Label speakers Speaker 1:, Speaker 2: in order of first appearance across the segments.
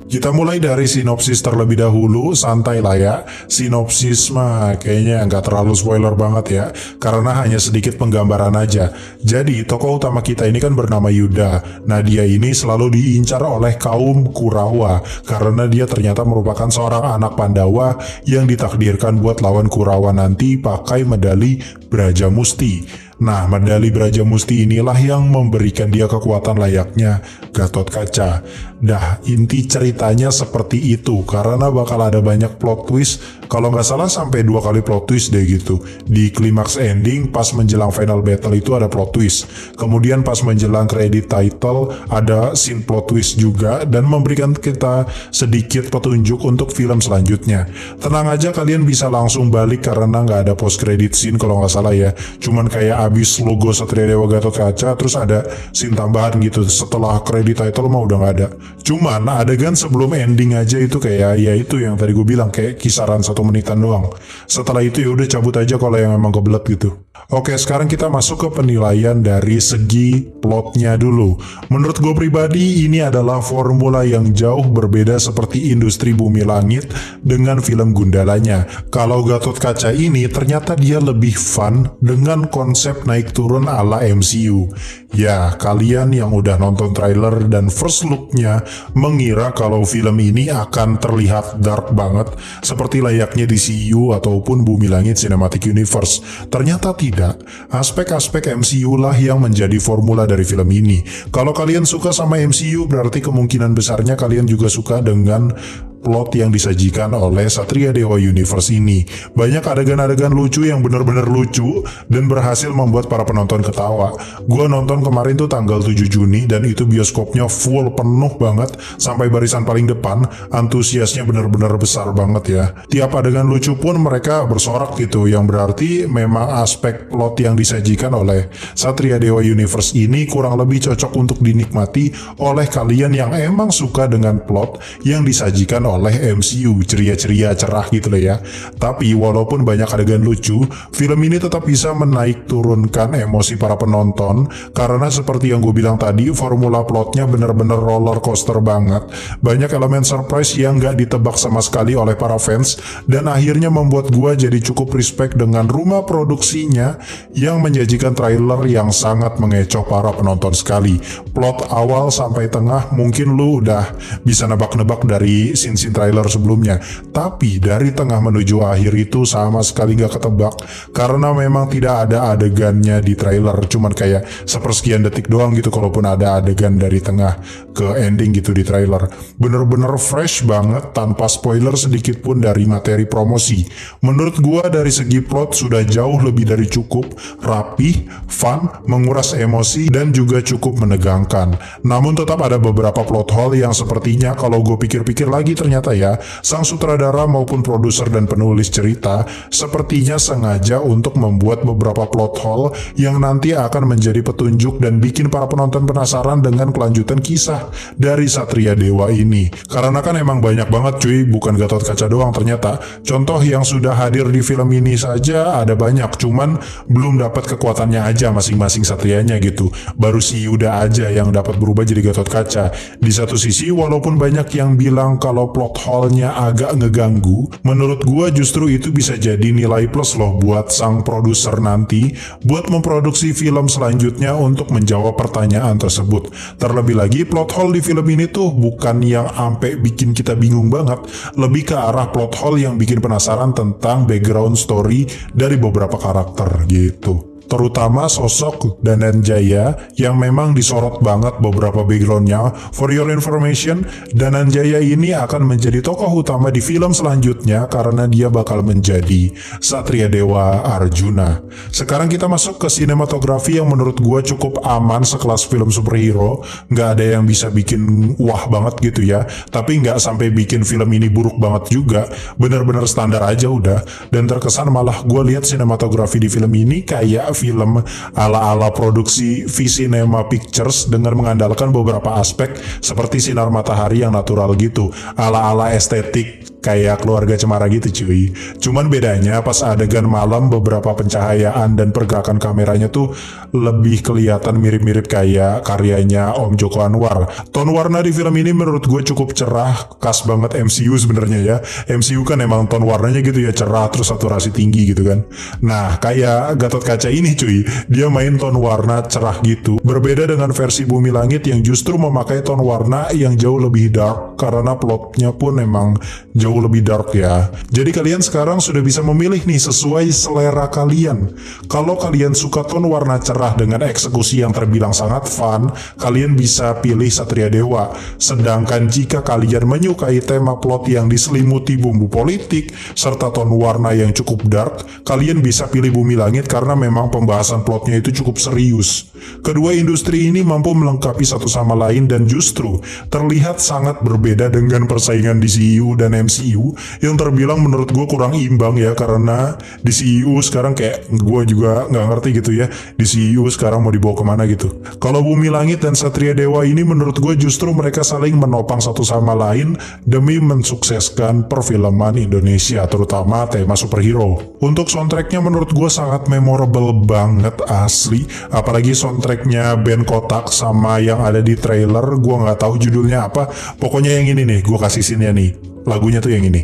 Speaker 1: Kita mulai dari sinopsis terlebih dahulu, santai lah ya. Sinopsis mah kayaknya nggak terlalu spoiler banget ya, karena hanya sedikit penggambaran aja. Jadi, tokoh utama kita ini kan bernama Yuda. Nah, dia ini selalu diincar oleh kaum Kurawa, karena dia ternyata merupakan seorang anak Pandawa yang ditakdirkan buat lawan Kurawa nanti pakai medali Braja Musti. Nah, medali Braja Musti inilah yang memberikan dia kekuatan layaknya Gatot Kaca. Dah, inti ceritanya seperti itu, karena bakal ada banyak plot twist. Kalau nggak salah sampai 2 kali plot twist deh gitu. Di klimaks ending, pas menjelang final battle itu ada plot twist. Kemudian pas menjelang credit title, ada scene plot twist juga, dan memberikan kita sedikit petunjuk untuk film selanjutnya. Tenang aja, kalian bisa langsung balik karena nggak ada post credit scene kalau nggak salah ya. Cuman kayak abis logo Satria Dewa Gatot Kaca, terus ada scene tambahan gitu. Setelah credit title mah udah nggak ada. Cuman adegan sebelum ending aja itu kayak, ya itu yang tadi gue bilang, kayak kisaran 1 menitan doang. Setelah itu ya udah cabut aja kalau yang emang kebelet gitu. Oke, sekarang kita masuk ke penilaian dari segi plotnya dulu. Menurut gue pribadi, ini adalah formula yang jauh berbeda seperti Industri Bumi Langit dengan film Gundalanya. Kalau Gatot Kaca ini ternyata dia lebih fun dengan konsep naik turun ala MCU. Ya, kalian yang udah nonton trailer dan first look-nya mengira kalau film ini akan terlihat dark banget seperti layaknya di DCU ataupun Bumi Langit Cinematic Universe. Ternyata tidak. Aspek-aspek MCU lah yang menjadi formula dari film ini. Kalau kalian suka sama MCU, berarti kemungkinan besarnya kalian juga suka dengan plot yang disajikan oleh Satria Dewa Universe ini. Banyak adegan-adegan lucu yang benar-benar lucu dan berhasil membuat para penonton ketawa. Gua nonton kemarin tuh tanggal 7 Juni dan itu bioskopnya full, penuh banget sampai barisan paling depan. Antusiasnya benar-benar besar banget ya. Tiap adegan lucu pun mereka bersorak gitu, yang berarti memang aspek plot yang disajikan oleh Satria Dewa Universe ini kurang lebih cocok untuk dinikmati oleh kalian yang emang suka dengan plot yang disajikan oleh MCU, ceria-ceria, cerah gitu loh ya. Tapi walaupun banyak adegan lucu, film ini tetap bisa menaik turunkan emosi para penonton, karena seperti yang gue bilang tadi, formula plotnya bener-bener roller coaster banget. Banyak elemen surprise yang gak ditebak sama sekali oleh para fans, dan akhirnya membuat gue jadi cukup respect dengan rumah produksinya yang menyajikan trailer yang sangat mengecoh para penonton sekali. Plot awal sampai tengah mungkin lu udah bisa nebak-nebak dari scene trailer sebelumnya, tapi dari tengah menuju akhir itu sama sekali gak ketebak, karena memang tidak ada adegannya di trailer, cuman kayak sepersekian detik doang gitu kalaupun ada adegan dari tengah ke ending gitu di trailer. Bener-bener fresh banget tanpa spoiler sedikit pun dari materi promosi. Menurut gua dari segi plot sudah jauh lebih dari cukup, rapi, fun, menguras emosi, dan juga cukup menegangkan. Namun tetap ada beberapa plot hole yang sepertinya kalau gue pikir-pikir lagi ternyata ya, sang sutradara maupun produser dan penulis cerita sepertinya sengaja untuk membuat beberapa plot hole yang nanti akan menjadi petunjuk dan bikin para penonton penasaran dengan kelanjutan kisah dari Satria Dewa ini. Karena kan emang banyak banget cuy, bukan Gatot Kaca doang ternyata. Contoh yang sudah hadir di film ini saja ada banyak, cuman belum dapat kekuatannya aja masing-masing satrianya gitu. Baru si Yuda aja yang dapat berubah jadi Gatot Kaca. Di satu sisi, walaupun banyak yang bilang kalau plot hole-nya agak ngeganggu, menurut gua justru itu bisa jadi nilai plus loh buat sang produser nanti buat memproduksi film selanjutnya untuk menjawab pertanyaan tersebut. Terlebih lagi, plot hole di film ini tuh bukan yang ampe bikin kita bingung banget, lebih ke arah plot hole yang bikin penasaran tentang background story dari beberapa karakter gitu. Terutama sosok Dananjaya yang memang disorot banget beberapa backgroundnya. For your information, Dananjaya ini akan menjadi tokoh utama di film selanjutnya karena dia bakal menjadi Satria Dewa Arjuna. Sekarang kita masuk ke sinematografi yang menurut gua cukup aman sekelas film superhero. Nggak ada yang bisa bikin wah banget gitu ya, tapi nggak sampai bikin film ini buruk banget juga. Bener-bener standar aja udah. Dan terkesan malah gua lihat sinematografi di film ini kayak film ala-ala produksi V-Cinema Pictures dengan mengandalkan beberapa aspek seperti sinar matahari yang natural gitu, ala-ala estetik kayak keluarga Cemara gitu cuy. Cuman bedanya pas adegan malam beberapa pencahayaan dan pergerakan kameranya tuh lebih kelihatan mirip-mirip kayak karyanya Om Joko Anwar. Tone warna di film ini menurut gue cukup cerah, khas banget MCU sebenarnya ya. MCU kan emang tone warnanya gitu ya, cerah terus saturasi tinggi gitu kan. Nah kayak Gatot Kaca ini cuy, dia main tone warna cerah gitu. Berbeda dengan versi Bumi Langit yang justru memakai tone warna yang jauh lebih dark karena plotnya pun emang jauh lebih dark ya. Jadi kalian sekarang sudah bisa memilih nih sesuai selera kalian. Kalau kalian suka tone warna cerah dengan eksekusi yang terbilang sangat fun, kalian bisa pilih Satria Dewa. Sedangkan jika kalian menyukai tema plot yang diselimuti bumbu politik serta tone warna yang cukup dark, kalian bisa pilih Bumi Langit karena memang pembahasan plotnya itu cukup serius. Kedua industri ini mampu melengkapi satu sama lain dan justru terlihat sangat berbeda dengan persaingan DCU dan MCU yang terbilang menurut gue kurang imbang ya, karena DCU sekarang kayak gue juga nggak ngerti gitu ya, DCU sekarang mau dibawa kemana gitu. Kalau Bumi Langit dan Satria Dewa ini menurut gue justru mereka saling menopang satu sama lain demi mensukseskan perfilman Indonesia, terutama tema superhero. Untuk soundtracknya menurut gue sangat memorable banget asli, apalagi soundtracknya band Kotak sama yang ada di trailer, gue nggak tahu judulnya apa, pokoknya yang ini nih, gue kasih scene-nya nih, lagunya tuh yang ini.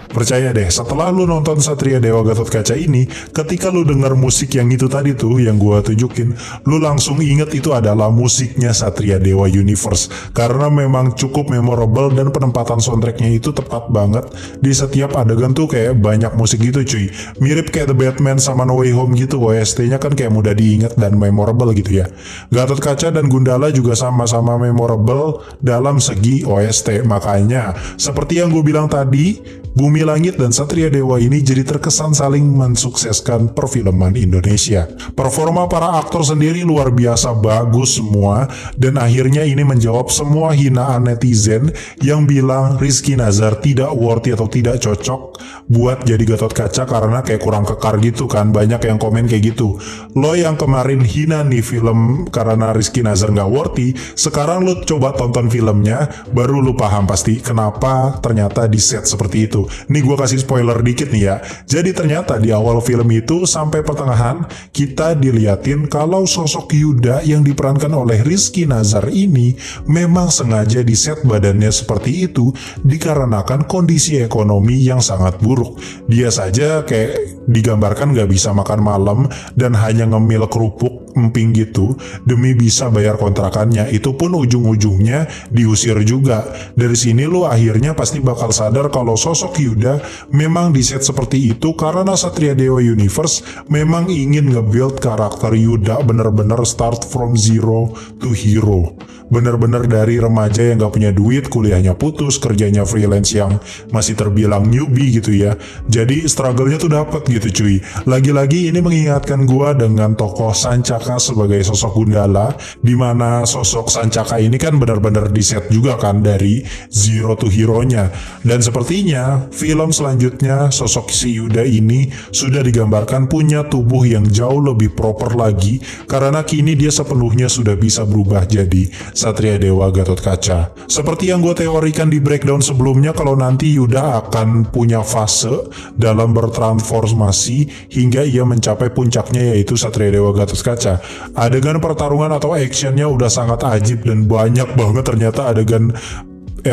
Speaker 1: Percaya deh, setelah lu nonton Satria Dewa Gatot Kaca ini, ketika lu denger musik yang itu tadi tuh, yang gua tunjukin, lu langsung inget itu adalah musiknya Satria Dewa Universe. Karena memang cukup memorable dan penempatan soundtracknya itu tepat banget. Di setiap adegan tuh kayak banyak musik gitu cuy. Mirip kayak The Batman sama No Way Home gitu, OST-nya kan kayak mudah diingat dan memorable gitu ya. Gatot Kaca dan Gundala juga sama-sama memorable dalam segi OST. Makanya, seperti yang gue bilang tadi, Bumi Langit dan Satria Dewa ini jadi terkesan saling mensukseskan perfilman Indonesia. Performa para aktor sendiri luar biasa bagus semua, dan akhirnya ini menjawab semua hinaan netizen yang bilang Rizky Nazar tidak worthy atau tidak cocok buat jadi Gatot Kaca karena kayak kurang kekar gitu kan. Banyak yang komen kayak gitu. Lo yang kemarin hina nih film karena Rizky Nazar nggak worthy, sekarang lo coba tonton filmnya, baru lo paham pasti kenapa ternyata di set seperti itu. Nih gue kasih spoiler dikit nih ya. Jadi ternyata di awal film itu sampai pertengahan kita diliatin kalau sosok Yuda yang diperankan oleh Rizky Nazar ini memang sengaja di set badannya seperti itu dikarenakan kondisi ekonomi yang sangat buruk. Dia saja kayak digambarkan gak bisa makan malam dan hanya ngemil kerupuk emping gitu demi bisa bayar kontrakannya. Itu pun ujung-ujungnya diusir juga. Dari sini lo akhirnya pasti bakal sadar kalau sosok Yuda memang di set seperti itu karena Satria Dewa Universe memang ingin nge-build karakter Yuda bener-bener start from zero to hero. Bener-bener dari remaja yang gak punya duit, kuliahnya putus, kerjanya freelance yang masih terbilang newbie gitu ya. Jadi struggle-nya tuh dapet gitu cuy. Lagi-lagi ini mengingatkan gua dengan tokoh Sancaka sebagai sosok Gundala, dimana sosok Sancaka ini kan benar-benar di set juga kan dari zero to hero-nya. Dan sepertinya film selanjutnya sosok si Yuda ini sudah digambarkan punya tubuh yang jauh lebih proper lagi karena kini dia sepenuhnya sudah bisa berubah jadi Satria Dewa Gatot Kaca. Seperti yang gue teorikan di breakdown sebelumnya, kalau nanti Yuda akan punya fase dalam bertransformasi hingga ia mencapai puncaknya yaitu Satria Dewa Gatot Kaca. Adegan pertarungan atau actionnya udah sangat ajib dan banyak banget ternyata adegan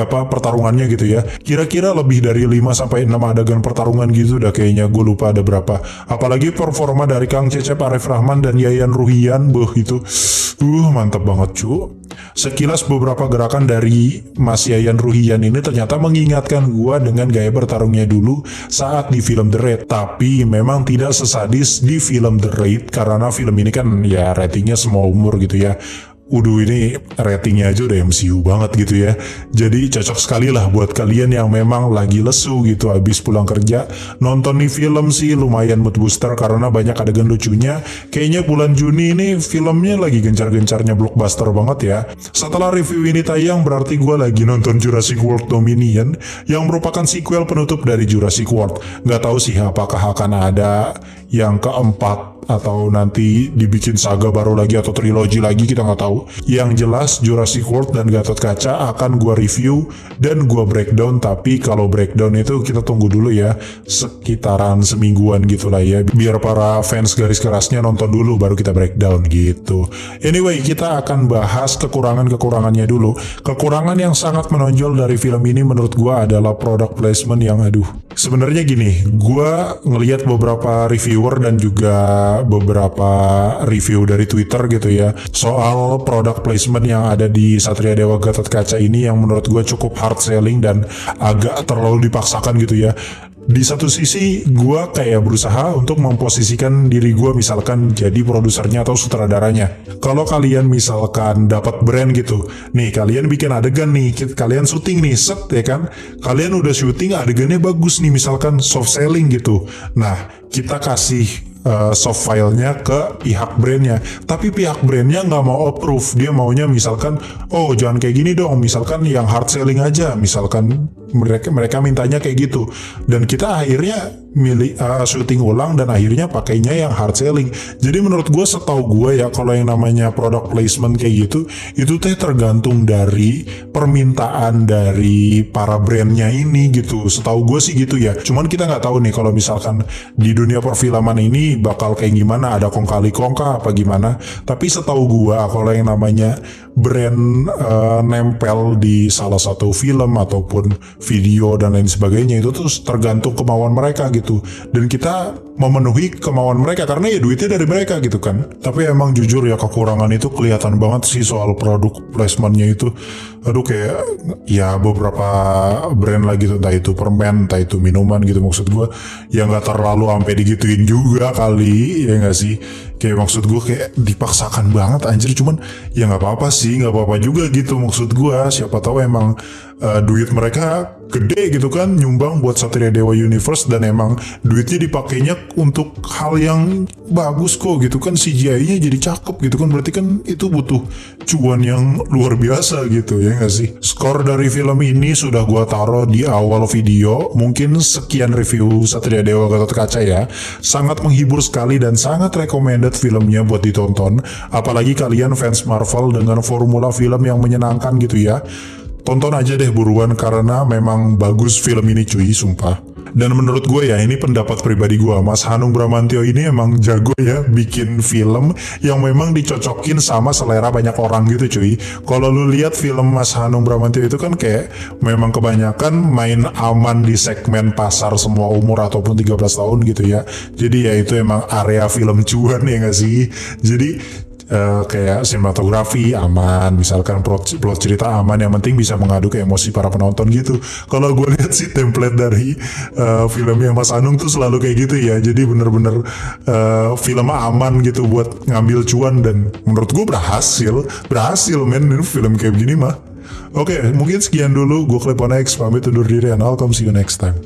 Speaker 1: pertarungannya gitu ya. Kira-kira lebih dari 5-6 adegan pertarungan gitu udah kayaknya, gue lupa ada berapa. Apalagi performa dari Kang Cecep Arif Rahman dan Yayan Ruhian, itu mantap banget cu. Sekilas beberapa gerakan dari Mas Yayan Ruhian ini ternyata mengingatkan gue dengan gaya bertarungnya dulu saat di film The Raid. Tapi memang tidak sesadis di film The Raid karena film ini kan ya ratingnya semua umur gitu ya. Udah ini ratingnya aja udah MCU banget gitu ya. Jadi cocok sekali lah buat kalian yang memang lagi lesu gitu habis pulang kerja. Nonton nih film sih lumayan mood booster karena banyak adegan lucunya. Kayaknya bulan Juni ini filmnya lagi gencar-gencarnya blockbuster banget ya. Setelah review ini tayang berarti gue lagi nonton Jurassic World Dominion yang merupakan sequel penutup dari Jurassic World. Nggak tahu sih apakah akan ada yang keempat atau nanti dibikin saga baru lagi atau trilogi lagi, kita nggak tahu. Yang jelas Jurassic World dan Gatot Kaca akan gua review dan gua breakdown, tapi kalau breakdown itu kita tunggu dulu ya, sekitaran semingguan gitulah ya, biar para fans garis kerasnya nonton dulu baru kita breakdown gitu. Anyway, kita akan bahas kekurangan-kekurangannya dulu. Kekurangan yang sangat menonjol dari film ini menurut gua adalah product placement yang sebenarnya gini, gua ngelihat beberapa reviewer dan juga beberapa review dari Twitter gitu ya soal product placement yang ada di Satria Dewa Gatot Kaca ini yang menurut gue cukup hard selling dan agak terlalu dipaksakan gitu ya. Di satu sisi gue kayak berusaha untuk memposisikan diri gue misalkan jadi produsernya atau sutradaranya. Kalau kalian misalkan dapat brand gitu, nih kalian bikin adegan nih, kalian syuting nih, set ya kan, kalian udah syuting adegannya bagus nih misalkan soft selling gitu. Nah kita kasih soft filenya ke pihak brandnya, tapi pihak brandnya nggak mau approve, dia maunya misalkan oh jangan kayak gini dong, misalkan yang hard selling aja, misalkan mereka mintanya kayak gitu, dan kita akhirnya milih syuting ulang dan akhirnya pakainya yang hard selling. Jadi menurut gue, setahu gue ya, kalau yang namanya product placement kayak gitu itu teh tergantung dari permintaan dari para brandnya ini gitu, setahu gue sih gitu ya. Cuman kita nggak tahu nih kalau misalkan di dunia perfilman ini bakal kayak gimana, ada kong kali kongka apa gimana. Tapi setahu gua kalau yang namanya brand nempel di salah satu film ataupun video dan lain sebagainya itu tuh tergantung kemauan mereka gitu, dan kita memenuhi kemauan mereka karena ya duitnya dari mereka gitu kan. Tapi emang jujur ya, kekurangan itu kelihatan banget sih soal produk placementnya itu. Kayak ya beberapa brand lagi tuh, entah itu permen, entah itu minuman gitu, maksud gue ya nggak terlalu sampai digituin juga kali ya nggak sih. Kayak maksud gue kayak dipaksakan banget anjir, cuman ya nggak apa-apa sih, nggak apa-apa juga gitu maksud gue. Siapa tahu emang duit mereka gede gitu kan, nyumbang buat Satria Dewa Universe, dan emang duitnya dipakainya untuk hal yang bagus kok gitu kan, CGI-nya jadi cakep gitu kan, berarti kan itu butuh cuan yang luar biasa gitu ya nggak sih. Skor dari film ini sudah gua taruh di awal video. Mungkin sekian review Satria Dewa Gatot Kaca ya, sangat menghibur sekali dan sangat recommended filmnya buat ditonton, apalagi kalian fans Marvel dengan formula film yang menyenangkan gitu ya. Tonton aja deh buruan karena memang bagus film ini cuy, sumpah. Dan menurut gue ya, ini pendapat pribadi gue, Mas Hanung Bramantyo ini emang jago ya bikin film yang memang dicocokin sama selera banyak orang gitu cuy. Kalau lu lihat film Mas Hanung Bramantyo itu kan kayak memang kebanyakan main aman di segmen pasar semua umur ataupun 13 tahun gitu ya. Jadi ya itu emang area film cuan ya gak sih. Jadi kayak sinematografi aman, misalkan plot cerita aman, yang penting bisa mengadu ke emosi para penonton gitu. Kalau gue lihat sih template dari filmnya Mas Anung tuh selalu kayak gitu ya, jadi bener-bener film aman gitu buat ngambil cuan, dan menurut gue berhasil men, film kayak gini mah. Oke, mungkin sekian dulu, gue Klepon X pamit undur diri, and I'll come see you next time.